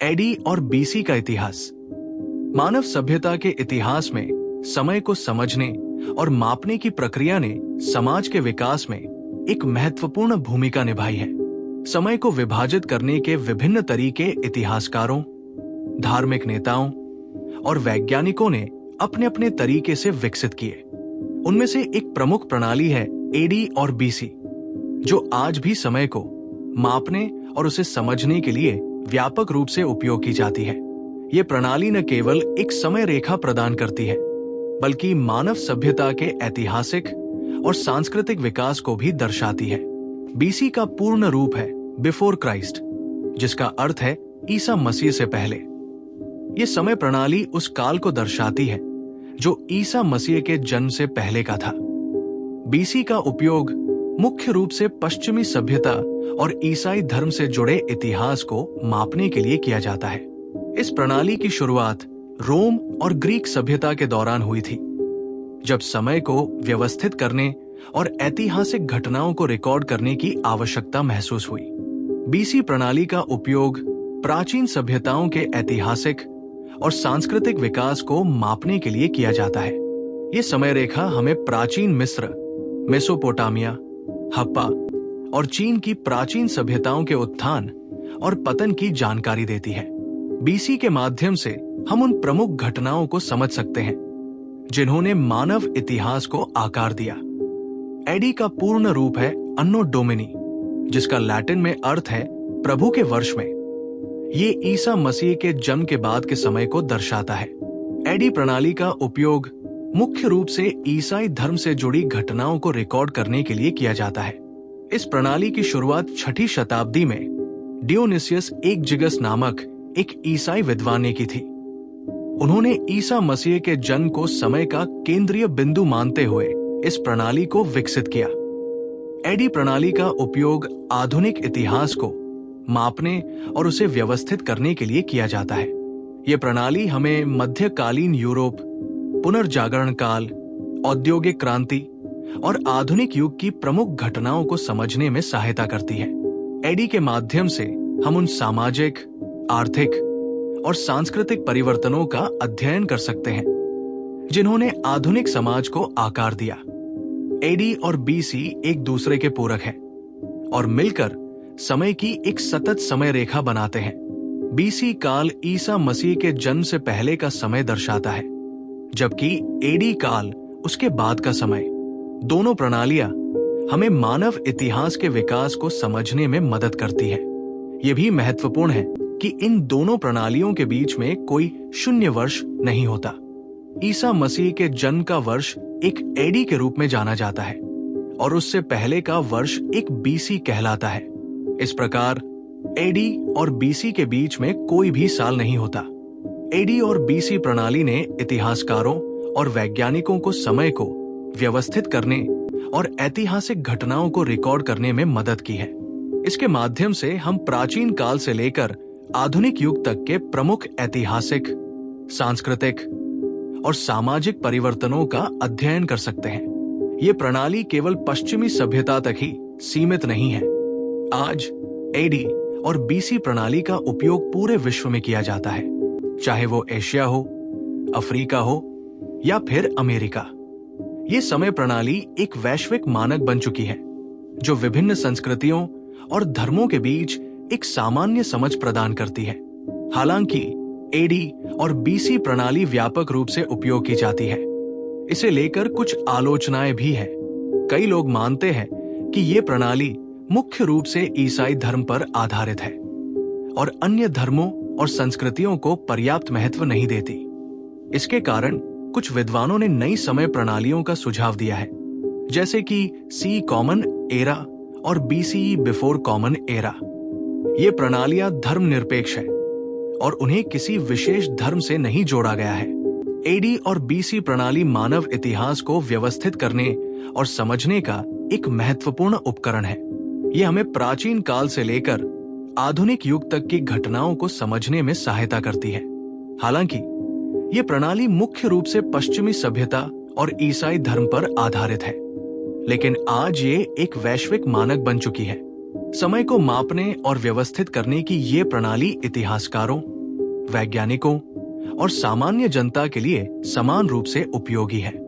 AD और BC का इतिहास। मानव सभ्यता के इतिहास में समय को समझने और मापने की प्रक्रिया ने समाज के विकास में एक महत्वपूर्ण भूमिका निभाई है। समय को विभाजित करने के विभिन्न तरीके इतिहासकारों, धार्मिक नेताओं और वैज्ञानिकों ने अपने अपने तरीके से विकसित किए। उनमें से एक प्रमुख प्रणाली है एडी और बीसी, जो आज भी समय को मापने और उसे समझने के लिए व्यापक रूप से उपयोग की जाती है। ये प्रणाली न केवल एक समय रेखा प्रदान करती है, बल्कि मानव सभ्यता के ऐतिहासिक और सांस्कृतिक विकास को भी दर्शाती है। बीसी का पूर्ण रूप है बिफोर क्राइस्ट, जिसका अर्थ है ईसा मसीह से पहले। ये समय प्रणाली उस काल को दर्शाती है जो ईसा मसीह के जन्म से पहले का था। बीसी का उपयोग मुख्य रूप से पश्चिमी सभ्यता और ईसाई धर्म से जुड़े इतिहास को मापने के लिए किया जाता है। इस प्रणाली की शुरुआत रोम और ग्रीक सभ्यता के दौरान हुई थी, जब समय को व्यवस्थित करने और ऐतिहासिक घटनाओं को रिकॉर्ड करने की आवश्यकता महसूस हुई। बीसी प्रणाली का उपयोग प्राचीन सभ्यताओं के ऐतिहासिक और सांस्कृतिक विकास को मापने के लिए किया जाता है। ये समय रेखा हमें प्राचीन मिस्र, मेसोपोटामिया, हप्पा और चीन की प्राचीन सभ्यताओं के उत्थान और पतन की जानकारी देती है। बीसी के माध्यम से हम उन प्रमुख घटनाओं को समझ सकते हैं जिन्होंने मानव इतिहास को आकार दिया। एडी का पूर्ण रूप है अन्नो डोमिनी, जिसका लैटिन में अर्थ है प्रभु के वर्ष में। ये ईसा मसीह के जन्म के बाद के समय को दर्शाता है। एडी प्रणाली का उपयोग मुख्य रूप से ईसाई धर्म से जुड़ी घटनाओं को रिकॉर्ड करने के लिए किया जाता है। इस प्रणाली की शुरुआत 6ठी शताब्दी में डियोनिसियस एकजिगस नामक एक ईसाई विद्वान ने की थी। उन्होंने ईसा मसीह के जन्म को समय का केंद्रीय बिंदु मानते हुए इस प्रणाली को विकसित किया। एडी प्रणाली का उपयोग आधुनिक इतिहास को मापने और उसे व्यवस्थित करने के लिए किया जाता है। यह प्रणाली हमें मध्यकालीन यूरोप, पुनर्जागरण काल, औद्योगिक क्रांति और आधुनिक युग की प्रमुख घटनाओं को समझने में सहायता करती है। एडी के माध्यम से हम उन सामाजिक, आर्थिक और सांस्कृतिक परिवर्तनों का अध्ययन कर सकते हैं जिन्होंने आधुनिक समाज को आकार दिया। एडी और बीसी एक दूसरे के पूरक हैं और मिलकर समय की एक सतत समय रेखा बनाते हैं। बीसी काल ईसा मसीह के जन्म से पहले का समय दर्शाता है, जबकि एडी काल उसके बाद का समय। दोनों प्रणालियां हमें मानव इतिहास के विकास को समझने में मदद करती है। यह भी महत्वपूर्ण है कि इन दोनों प्रणालियों के बीच में कोई शून्य वर्ष नहीं होता। ईसा मसीह के जन्म का वर्ष एक एडी के रूप में जाना जाता है और उससे पहले का वर्ष एक बीसी कहलाता है। इस प्रकार एडी और बीसी के बीच में कोई भी साल नहीं होता। एडी और बीसी प्रणाली ने इतिहासकारों और वैज्ञानिकों को समय को व्यवस्थित करने और ऐतिहासिक घटनाओं को रिकॉर्ड करने में मदद की है। इसके माध्यम से हम प्राचीन काल से लेकर आधुनिक युग तक के प्रमुख ऐतिहासिक, सांस्कृतिक और सामाजिक परिवर्तनों का अध्ययन कर सकते हैं। ये प्रणाली केवल पश्चिमी सभ्यता तक ही सीमित नहीं है। आज एडी और बीसी प्रणाली का उपयोग पूरे विश्व में किया जाता है, चाहे वो एशिया हो, अफ्रीका हो या फिर अमेरिका। ये समय प्रणाली एक वैश्विक मानक बन चुकी है जो विभिन्न संस्कृतियों और धर्मों के बीच एक सामान्य समझ प्रदान करती है। हालांकि एडी और बीसी प्रणाली व्यापक रूप से उपयोग की जाती है, इसे लेकर कुछ आलोचनाएं भी हैं। कई लोग मानते हैं कि ये प्रणाली मुख्य रूप से ईसाई धर्म पर आधारित है और अन्य धर्मों और संस्कृतियों को पर्याप्त महत्व नहीं देती। इसके कारण कुछ विद्वानों ने नई समय प्रणालियों का सुझाव दिया है, जैसे कि सी कॉमन एरा और बीसीई बिफोर कॉमन एरा। ये प्रणालियां धर्मनिरपेक्ष है और उन्हें किसी विशेष धर्म से नहीं जोड़ा गया है। एडी और बीसी प्रणाली मानव इतिहास को व्यवस्थित करने और समझने का एक महत्वपूर्ण उपकरण है। ये हमें प्राचीन काल से लेकर आधुनिक युग तक की घटनाओं को समझने में सहायता करती है। हालांकि ये प्रणाली मुख्य रूप से पश्चिमी सभ्यता और ईसाई धर्म पर आधारित है, लेकिन आज ये एक वैश्विक मानक बन चुकी है। समय को मापने और व्यवस्थित करने की ये प्रणाली इतिहासकारों, वैज्ञानिकों और सामान्य जनता के लिए समान रूप से उपयोगी है।